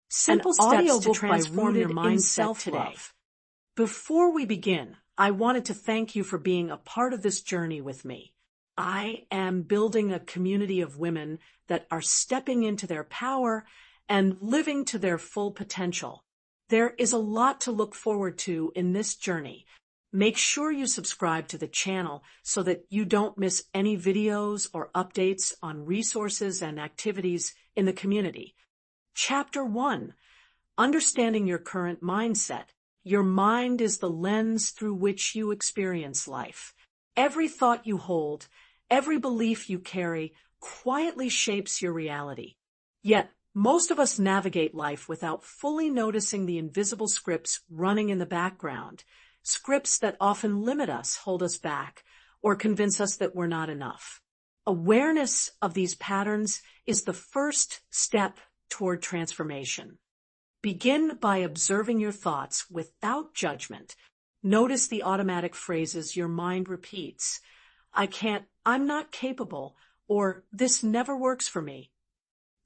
Simple steps to transform your mindset today. Before we begin, I wanted to thank you for being a part of this journey with me. I am building a community of women that are stepping into their power and living to their full potential. There is a lot to look forward to in this journey. Make sure you subscribe to the channel so that you don't miss any videos or updates on resources and activities in the community. Chapter 1. Understanding your current mindset. Your mind is the lens through which you experience life. Every thought you hold, every belief you carry, quietly shapes your reality. Yet, most of us navigate life without fully noticing the invisible scripts running in the background, scripts that often limit us, hold us back, or convince us that we're not enough. Awareness of these patterns is the first step toward transformation. Begin by observing your thoughts without judgment. Notice the automatic phrases your mind repeats. I can't, I'm not capable, or this never works for me.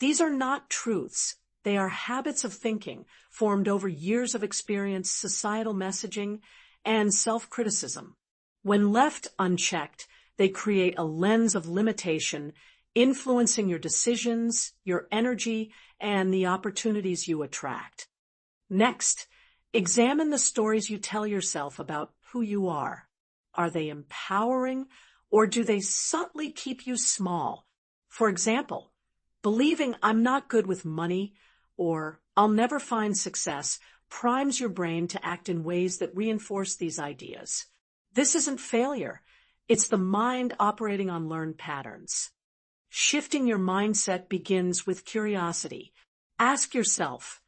These are not truths. They are habits of thinking formed over years of experience, societal messaging, and self-criticism. When left unchecked, they create a lens of limitation, influencing your decisions, your energy, and the opportunities you attract. Next, examine the stories you tell yourself about who you are. Are they empowering, or do they subtly keep you small? For example, believing I'm not good with money or I'll never find success primes your brain to act in ways that reinforce these ideas. This isn't failure. It's the mind operating on learned patterns. Shifting your mindset begins with curiosity. Ask yourself,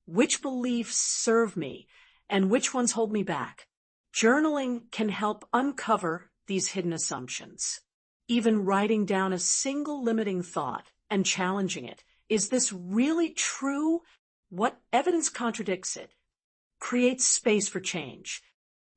which beliefs serve me and which ones hold me back? Journaling can help uncover these hidden assumptions. Even writing down a single limiting thought and challenging it. Is this really true? What evidence contradicts it? Creates space for change.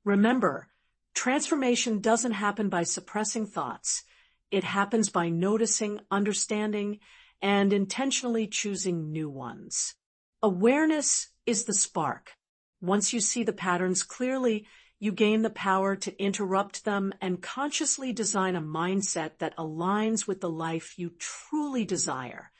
Remember, transformation doesn't happen by suppressing thoughts. It happens by noticing, understanding, and intentionally choosing new ones. Awareness is the spark. Once you see the patterns clearly, you gain the power to interrupt them and consciously design a mindset that aligns with the life you truly desire.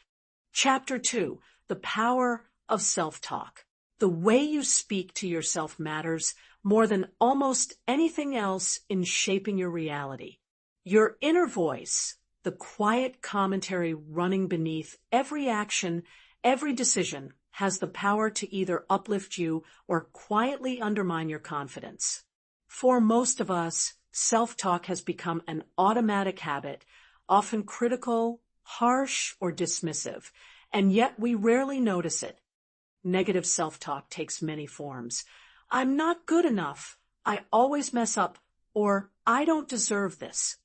Chapter 2. The Power of Self-Talk. The way you speak to yourself matters more than almost anything else in shaping your reality. Your inner voice, the quiet commentary running beneath every action, every decision, has the power to either uplift you or quietly undermine your confidence. For most of us, self-talk has become an automatic habit, often critical, harsh, or dismissive, and yet we rarely notice it. Negative self-talk takes many forms. I'm not good enough. I always mess up, or I don't deserve this.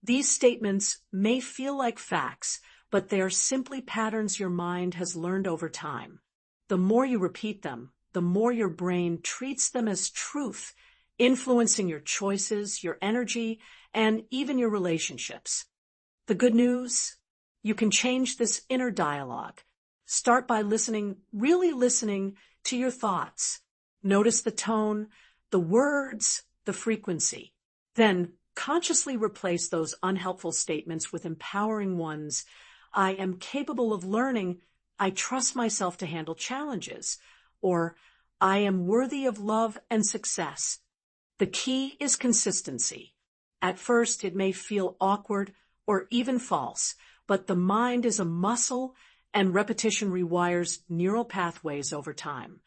These statements may feel like facts, but they are simply patterns your mind has learned over time. The more you repeat them, the more your brain treats them as truth, influencing your choices, your energy, and even your relationships. The good news? You can change this inner dialogue. Start by really listening to your thoughts. Notice the tone, the words, the frequency. Then consciously replace those unhelpful statements with empowering ones. I am capable of learning. I trust myself to handle challenges. Or I am worthy of love and success. The key is consistency. At first, it may feel awkward or even false, but the mind is a muscle and repetition rewires neural pathways over time.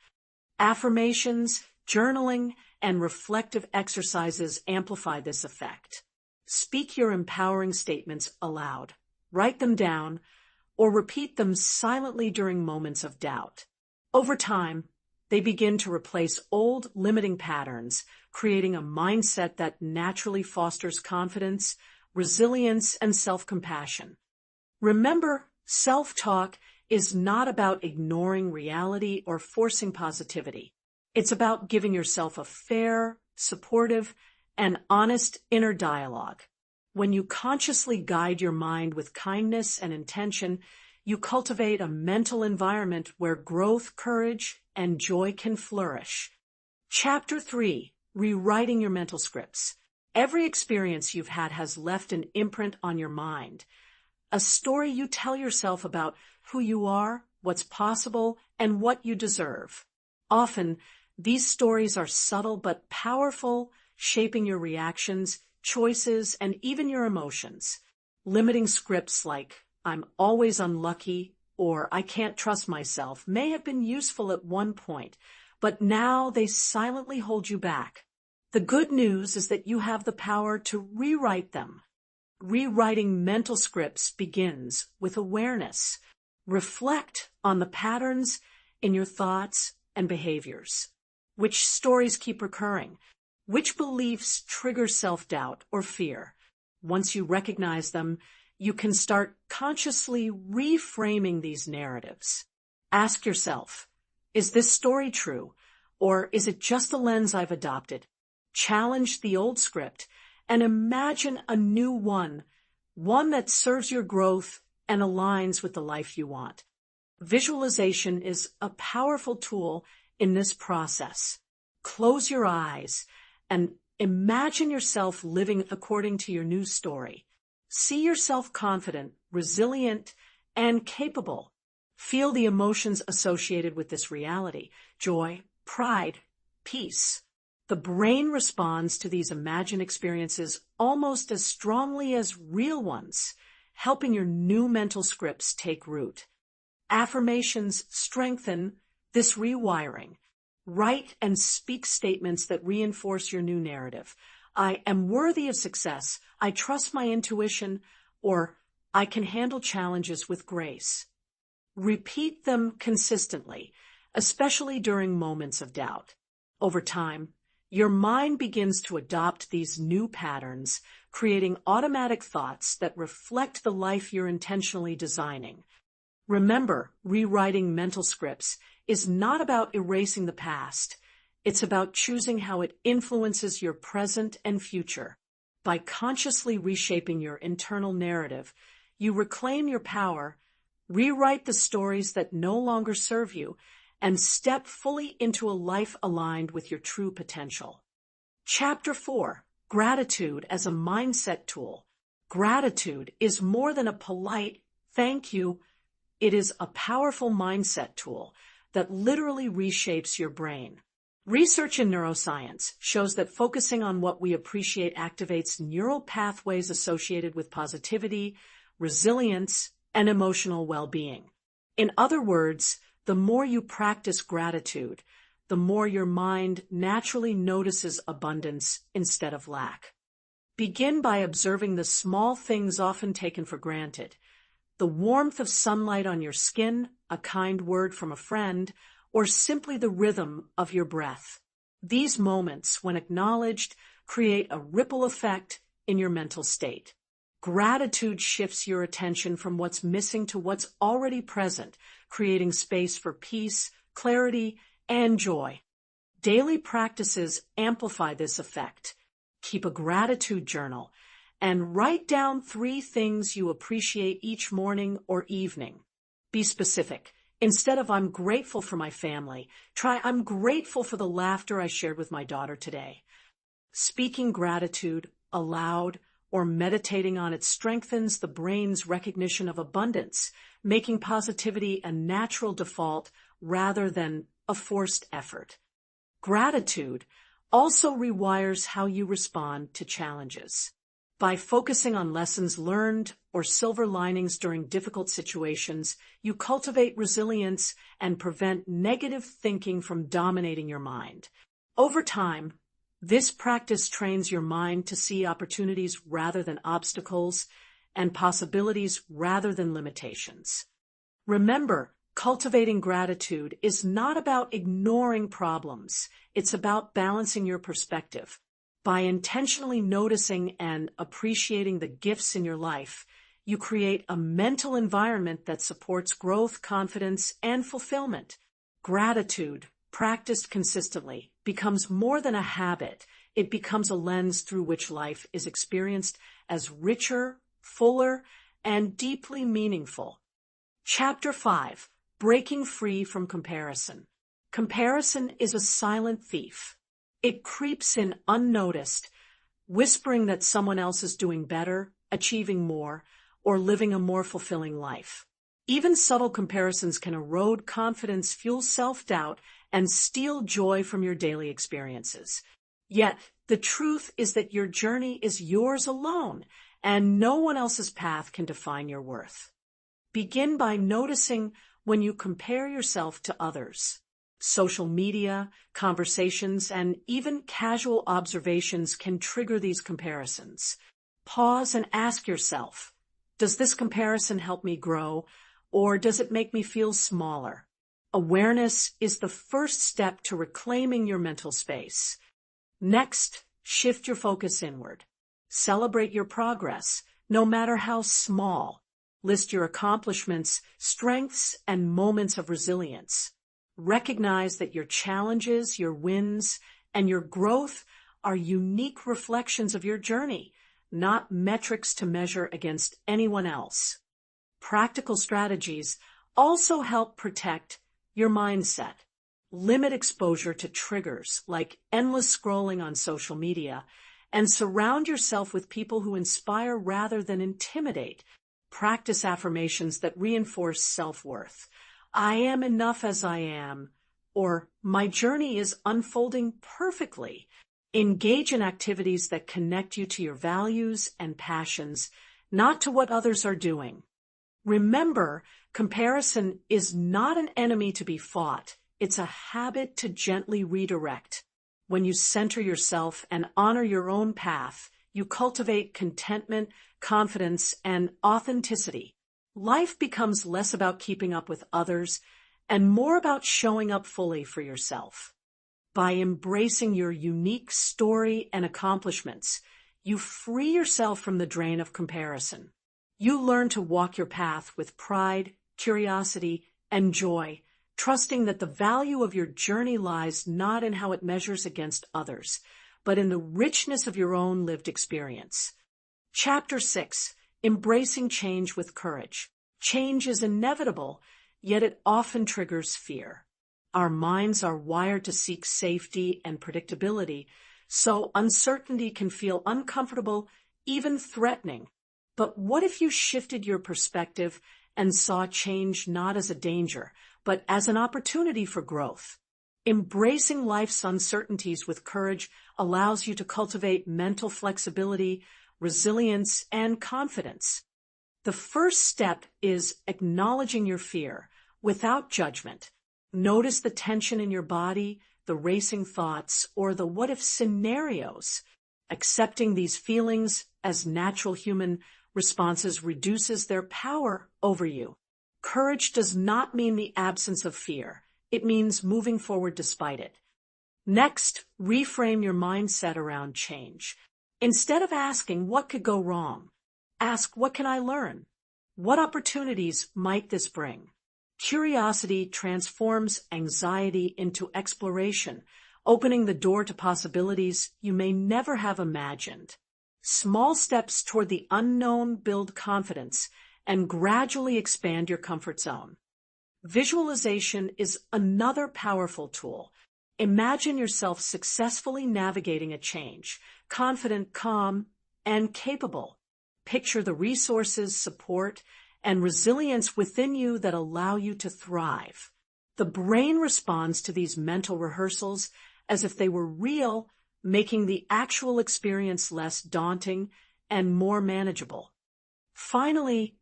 Affirmations, journaling, and reflective exercises amplify this effect. Speak your empowering statements aloud. Write them down, or repeat them silently during moments of doubt. Over time, they begin to replace old limiting patterns, creating a mindset that naturally fosters confidence, resilience, and self-compassion. Remember, self-talk is not about ignoring reality or forcing positivity. It's about giving yourself a fair, supportive, and honest inner dialogue. When you consciously guide your mind with kindness and intention, you cultivate a mental environment where growth, courage, and joy can flourish. Chapter 3. Rewriting your mental scripts. Every experience you've had has left an imprint on your mind. A story you tell yourself about who you are, what's possible, and what you deserve. Often, these stories are subtle but powerful, shaping your reactions, choices, and even your emotions. Limiting scripts like, "I'm always unlucky," or "I can't trust myself," may have been useful at one point, but now they silently hold you back. The good news is that you have the power to rewrite them. Rewriting mental scripts begins with awareness. Reflect on the patterns in your thoughts and behaviors. Which stories keep recurring? Which beliefs trigger self-doubt or fear? Once you recognize them, you can start consciously reframing these narratives. Ask yourself, is this story true, or is it just the lens I've adopted? Challenge the old script and imagine a new one that serves your growth and aligns with the life you want. Visualization is a powerful tool in this process. Close your eyes and imagine yourself living according to your new story. See yourself confident, resilient, and capable. Feel the emotions associated with this reality: joy, pride, peace. The brain responds to these imagined experiences almost as strongly as real ones, helping your new mental scripts take root. Affirmations strengthen this rewiring. Write and speak statements that reinforce your new narrative. "I am worthy of success," "I trust my intuition," or "I can handle challenges with grace." Repeat them consistently, especially during moments of doubt. Over time, your mind begins to adopt these new patterns, creating automatic thoughts that reflect the life you're intentionally designing. Remember, rewriting mental scripts is not about erasing the past. It's about choosing how it influences your present and future. By consciously reshaping your internal narrative, you reclaim your power, rewrite the stories that no longer serve you, and step fully into a life aligned with your true potential. Chapter 4. Gratitude as a mindset tool. Gratitude is more than a polite thank you. It is a powerful mindset tool that literally reshapes your brain. Research in neuroscience shows that focusing on what we appreciate activates neural pathways associated with positivity, resilience, and emotional well-being. In other words, the more you practice gratitude, the more your mind naturally notices abundance instead of lack. Begin by observing the small things often taken for granted: the warmth of sunlight on your skin, a kind word from a friend, or simply the rhythm of your breath. These moments, when acknowledged, create a ripple effect in your mental state. Gratitude shifts your attention from what's missing to what's already present, creating space for peace, clarity, and joy. Daily practices amplify this effect. Keep a gratitude journal and write down 3 things you appreciate each morning or evening. Be specific. Instead of "I'm grateful for my family," try "I'm grateful for the laughter I shared with my daughter today." Speaking gratitude aloud or meditating on it strengthens the brain's recognition of abundance, making positivity a natural default rather than a forced effort. Gratitude also rewires how you respond to challenges. By focusing on lessons learned or silver linings during difficult situations, you cultivate resilience and prevent negative thinking from dominating your mind. Over time, this practice trains your mind to see opportunities rather than obstacles and possibilities rather than limitations. Remember, cultivating gratitude is not about ignoring problems. It's about balancing your perspective. By intentionally noticing and appreciating the gifts in your life, you create a mental environment that supports growth, confidence, and fulfillment. Gratitude, practiced consistently, becomes more than a habit. It becomes a lens through which life is experienced as richer, fuller, and deeply meaningful. Chapter 5. Breaking Free from Comparison. Comparison is a silent thief. It creeps in unnoticed, whispering that someone else is doing better, achieving more, or living a more fulfilling life. Even subtle comparisons can erode confidence, fuel self-doubt, and steal joy from your daily experiences. Yet, the truth is that your journey is yours alone, and no one else's path can define your worth. Begin by noticing when you compare yourself to others. Social media, conversations, and even casual observations can trigger these comparisons. Pause and ask yourself, does this comparison help me grow, or does it make me feel smaller? Awareness is the first step to reclaiming your mental space. Next, shift your focus inward. Celebrate your progress, no matter how small. List your accomplishments, strengths, and moments of resilience. Recognize that your challenges, your wins, and your growth are unique reflections of your journey, not metrics to measure against anyone else. Practical strategies also help protect your mindset. Limit exposure to triggers like endless scrolling on social media, and surround yourself with people who inspire rather than intimidate. Practice affirmations that reinforce self-worth. I am enough as I am, or my journey is unfolding perfectly. Engage in activities that connect you to your values and passions, not to what others are doing. Remember, comparison is not an enemy to be fought. It's a habit to gently redirect. When you center yourself and honor your own path, you cultivate contentment, confidence, and authenticity. Life becomes less about keeping up with others and more about showing up fully for yourself. By embracing your unique story and accomplishments, you free yourself from the drain of comparison. You learn to walk your path with pride, curiosity, and joy, trusting that the value of your journey lies not in how it measures against others, but in the richness of your own lived experience. Chapter 6. Embracing Change with Courage. Change is inevitable, yet it often triggers fear. Our minds are wired to seek safety and predictability, so uncertainty can feel uncomfortable, even threatening. But what if you shifted your perspective and saw change not as a danger, but as an opportunity for growth? Embracing life's uncertainties with courage allows you to cultivate mental flexibility, resilience, and confidence. The first step is acknowledging your fear without judgment. Notice the tension in your body, the racing thoughts, or the what-if scenarios. Accepting these feelings as natural human responses reduces their power over you. Courage does not mean the absence of fear. It means moving forward despite it. Next, reframe your mindset around change. Instead of asking, what could go wrong? Ask, what can I learn? What opportunities might this bring? Curiosity transforms anxiety into exploration, opening the door to possibilities you may never have imagined. Small steps toward the unknown build confidence and gradually expand your comfort zone. Visualization is another powerful tool. Imagine yourself successfully navigating a change, confident, calm, and capable. Picture the resources, support, and resilience within you that allow you to thrive. The brain responds to these mental rehearsals as if they were real, making the actual experience less daunting and more manageable. Finally,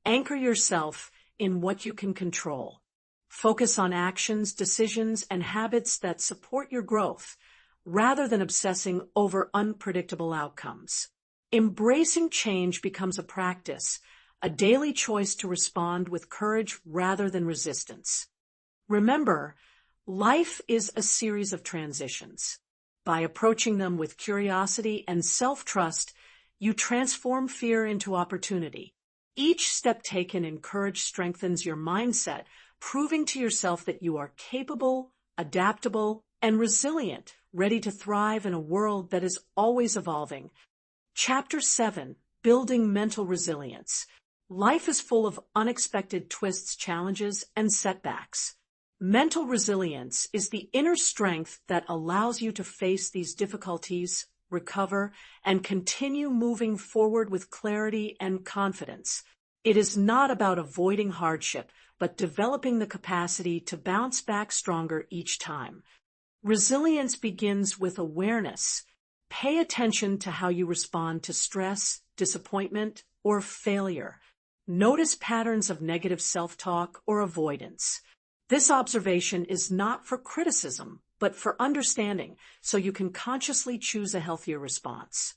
anchor yourself in what you can control. Focus on actions, decisions, and habits that support your growth, rather than obsessing over unpredictable outcomes. Embracing change becomes a practice, a daily choice to respond with courage rather than resistance. Remember, life is a series of transitions. By approaching them with curiosity and self-trust, you transform fear into opportunity. Each step taken in courage strengthens your mindset, proving to yourself that you are capable, adaptable, and resilient, ready to thrive in a world that is always evolving. Chapter 7. Building Mental Resilience. Life is full of unexpected twists, challenges, and setbacks. Mental resilience is the inner strength that allows you to face these difficulties, recover, and continue moving forward with clarity and confidence. It is not about avoiding hardship, but developing the capacity to bounce back stronger each time. Resilience begins with awareness. Pay attention to how you respond to stress, disappointment, or failure. Notice patterns of negative self-talk or avoidance. This observation is not for criticism, but for understanding, so you can consciously choose a healthier response.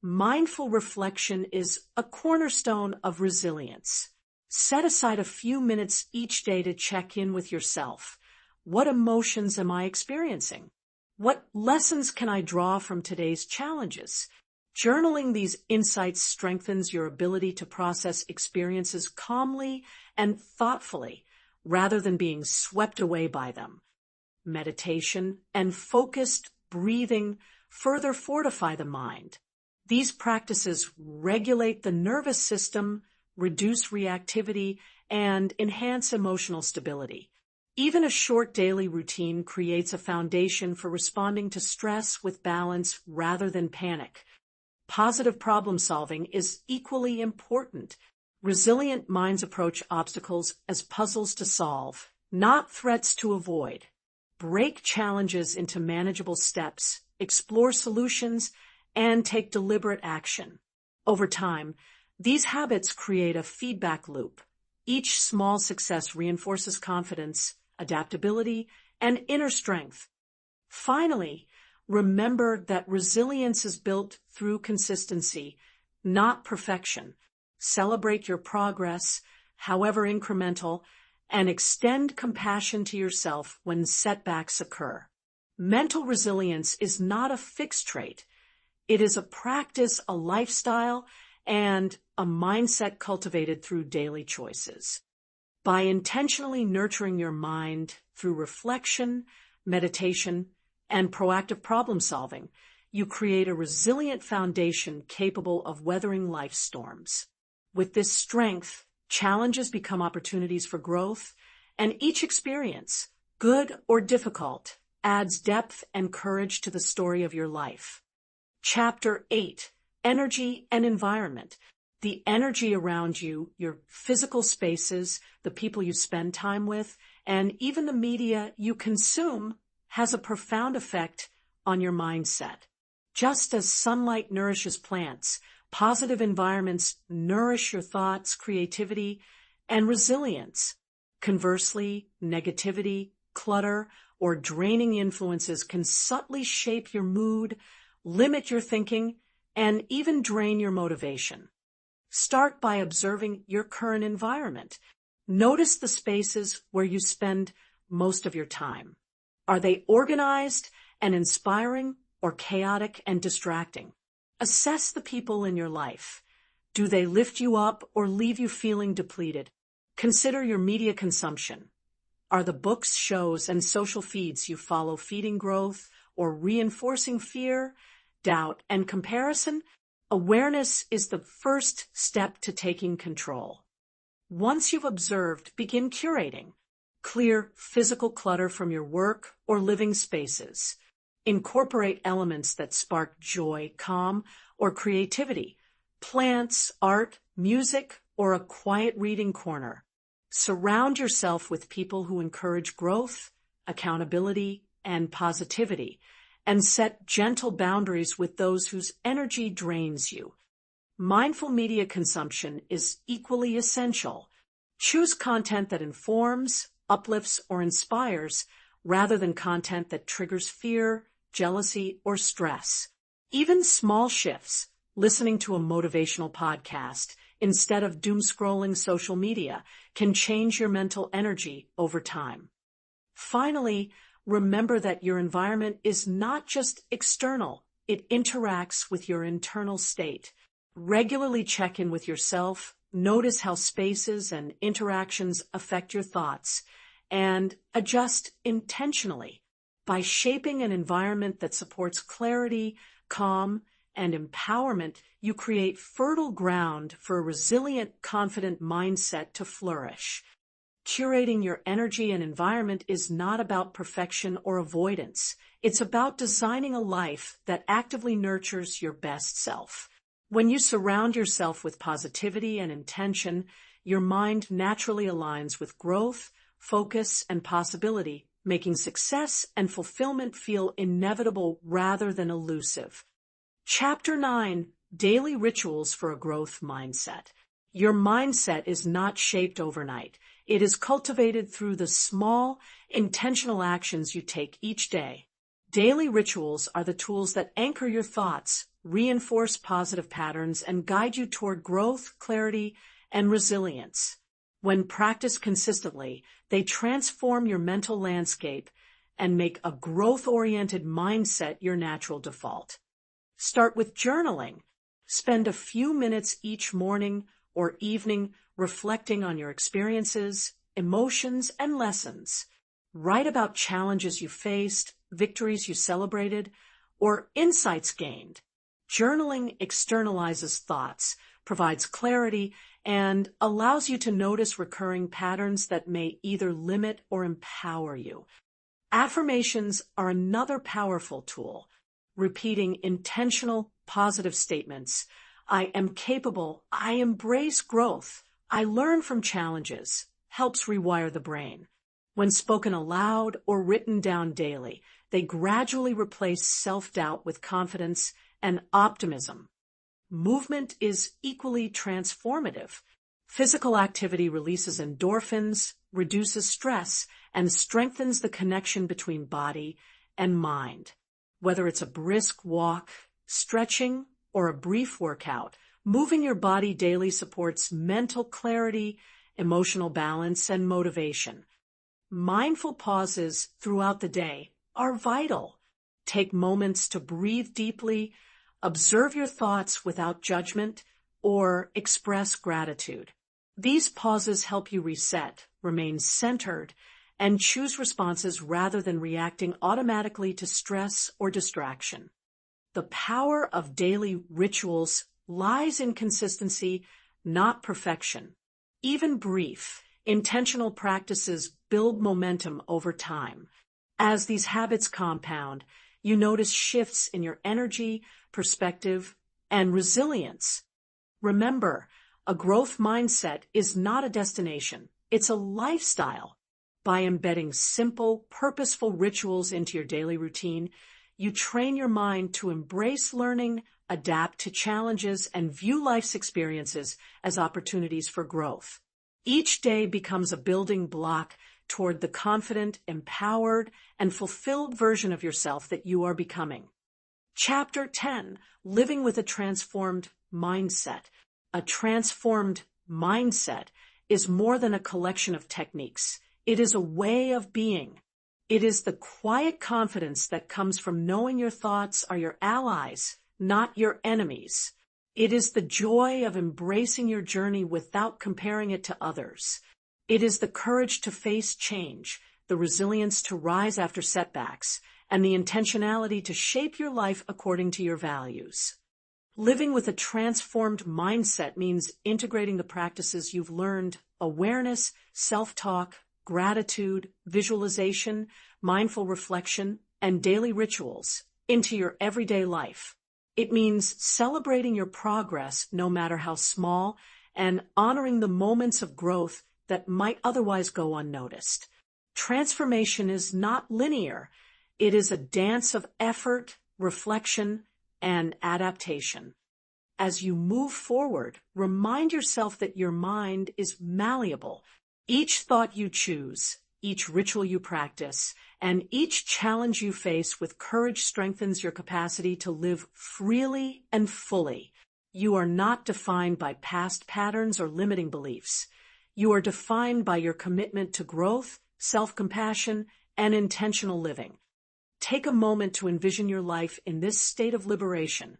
Mindful reflection is a cornerstone of resilience. Set aside a few minutes each day to check in with yourself. What emotions am I experiencing? What lessons can I draw from today's challenges? Journaling these insights strengthens your ability to process experiences calmly and thoughtfully, rather than being swept away by them. Meditation and focused breathing further fortify the mind. These practices regulate the nervous system, reduce reactivity, and enhance emotional stability. Even a short daily routine creates a foundation for responding to stress with balance rather than panic. Positive problem solving is equally important. Resilient minds approach obstacles as puzzles to solve, not threats to avoid. Break challenges into manageable steps, explore solutions, and take deliberate action. Over time, these habits create a feedback loop. Each small success reinforces confidence, adaptability, and inner strength. Finally, remember that resilience is built through consistency, not perfection. Celebrate your progress, however incremental, and extend compassion to yourself when setbacks occur. Mental resilience is not a fixed trait. It is a practice, a lifestyle, and a mindset cultivated through daily choices. By intentionally nurturing your mind through reflection, meditation, and proactive problem solving, you create a resilient foundation capable of weathering life's storms. With this strength, challenges become opportunities for growth, and each experience, good or difficult, adds depth and courage to the story of your life. Chapter 8: Energy and Environment. The energy around you, your physical spaces, the people you spend time with, and even the media you consume has a profound effect on your mindset. Just as sunlight nourishes plants, positive environments nourish your thoughts, creativity, and resilience. Conversely, negativity, clutter, or draining influences can subtly shape your mood, limit your thinking, and even drain your motivation. Start by observing your current environment. Notice the spaces where you spend most of your time. Are they organized and inspiring, or chaotic and distracting? Assess the people in your life. Do they lift you up or leave you feeling depleted? Consider your media consumption. Are the books, shows, and social feeds you follow feeding growth or reinforcing fear, doubt, and comparison? Awareness is the first step to taking control. Once you've observed, begin curating. Clear physical clutter from your work or living spaces. Incorporate elements that spark joy, calm, or creativity. Plants, art, music, or a quiet reading corner. Surround yourself with people who encourage growth, accountability, and positivity, and set gentle boundaries with those whose energy drains you. Mindful media consumption is equally essential. Choose content that informs, uplifts, or inspires, rather than content that triggers fear, jealousy, or stress. Even small shifts, listening to a motivational podcast instead of doom-scrolling social media, can change your mental energy over time. Finally, remember that your environment is not just external, it interacts with your internal state. Regularly check in with yourself, notice how spaces and interactions affect your thoughts, and adjust intentionally. By shaping an environment that supports clarity, calm, and empowerment, you create fertile ground for a resilient, confident mindset to flourish. Curating your energy and environment is not about perfection or avoidance. It's about designing a life that actively nurtures your best self. When you surround yourself with positivity and intention, your mind naturally aligns with growth, focus, and possibility, making success and fulfillment feel inevitable rather than elusive. Chapter 9: Daily Rituals for a Growth Mindset. Your mindset is not shaped overnight. It is cultivated through the small, intentional actions you take each day. Daily rituals are the tools that anchor your thoughts, reinforce positive patterns, and guide you toward growth, clarity, and resilience. When practiced consistently, they transform your mental landscape and make a growth-oriented mindset your natural default. Start with journaling. Spend a few minutes each morning or evening reflecting on your experiences, emotions, and lessons. Write about challenges you faced, victories you celebrated, or insights gained. Journaling externalizes thoughts, provides clarity, and allows you to notice recurring patterns that may either limit or empower you. Affirmations are another powerful tool. Repeating intentional, positive statements. I am capable. I embrace growth. I learn from challenges. Helps rewire the brain. When spoken aloud or written down daily, they gradually replace self-doubt with confidence and optimism. Movement is equally transformative. Physical activity releases endorphins, reduces stress, and strengthens the connection between body and mind. Whether it's a brisk walk, stretching, or a brief workout, moving your body daily supports mental clarity, emotional balance, and motivation. Mindful pauses throughout the day are vital. Take moments to breathe deeply, observe your thoughts without judgment, or express gratitude. These pauses help you reset, remain centered, and choose responses rather than reacting automatically to stress or distraction. The power of daily rituals lies in consistency, not perfection. Even brief, intentional practices build momentum over time. As these habits compound, you notice shifts in your energy, perspective, and resilience. Remember, a growth mindset is not a destination, it's a lifestyle. By embedding simple, purposeful rituals into your daily routine, you train your mind to embrace learning, adapt to challenges, and view life's experiences as opportunities for growth. Each day becomes a building block toward the confident, empowered, and fulfilled version of yourself that you are becoming. Chapter 10: Living with a Transformed Mindset. A transformed mindset is more than a collection of techniques. It is a way of being. It is the quiet confidence that comes from knowing your thoughts are your allies, not your enemies. It is the joy of embracing your journey without comparing it to others. It is the courage to face change, the resilience to rise after setbacks, and the intentionality to shape your life according to your values. Living with a transformed mindset means integrating the practices you've learned: awareness, self-talk, gratitude, visualization, mindful reflection, and daily rituals into your everyday life. It means celebrating your progress, no matter how small, and honoring the moments of growth that might otherwise go unnoticed. Transformation is not linear. It is a dance of effort, reflection, and adaptation. As you move forward, remind yourself that your mind is malleable. Each thought you choose, each ritual you practice, and each challenge you face with courage strengthens your capacity to live freely and fully. You are not defined by past patterns or limiting beliefs. You are defined by your commitment to growth, self-compassion, and intentional living. Take a moment to envision your life in this state of liberation,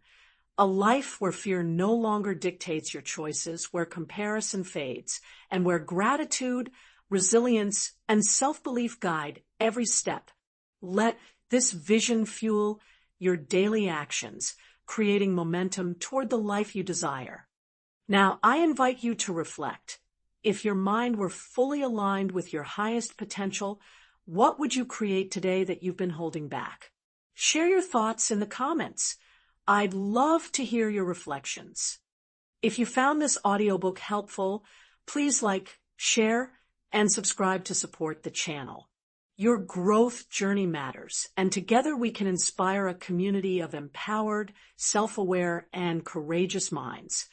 a life where fear no longer dictates your choices, where comparison fades, and where gratitude, resilience, and self-belief guide every step. Let this vision fuel your daily actions, creating momentum toward the life you desire. Now, I invite you to reflect. If your mind were fully aligned with your highest potential, what would you create today that you've been holding back? Share your thoughts in the comments. I'd love to hear your reflections. If you found this audiobook helpful, please like, share, and subscribe to support the channel. Your growth journey matters, and together we can inspire a community of empowered, self-aware, and courageous minds.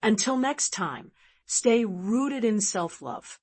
Until next time, stay rooted in self-love,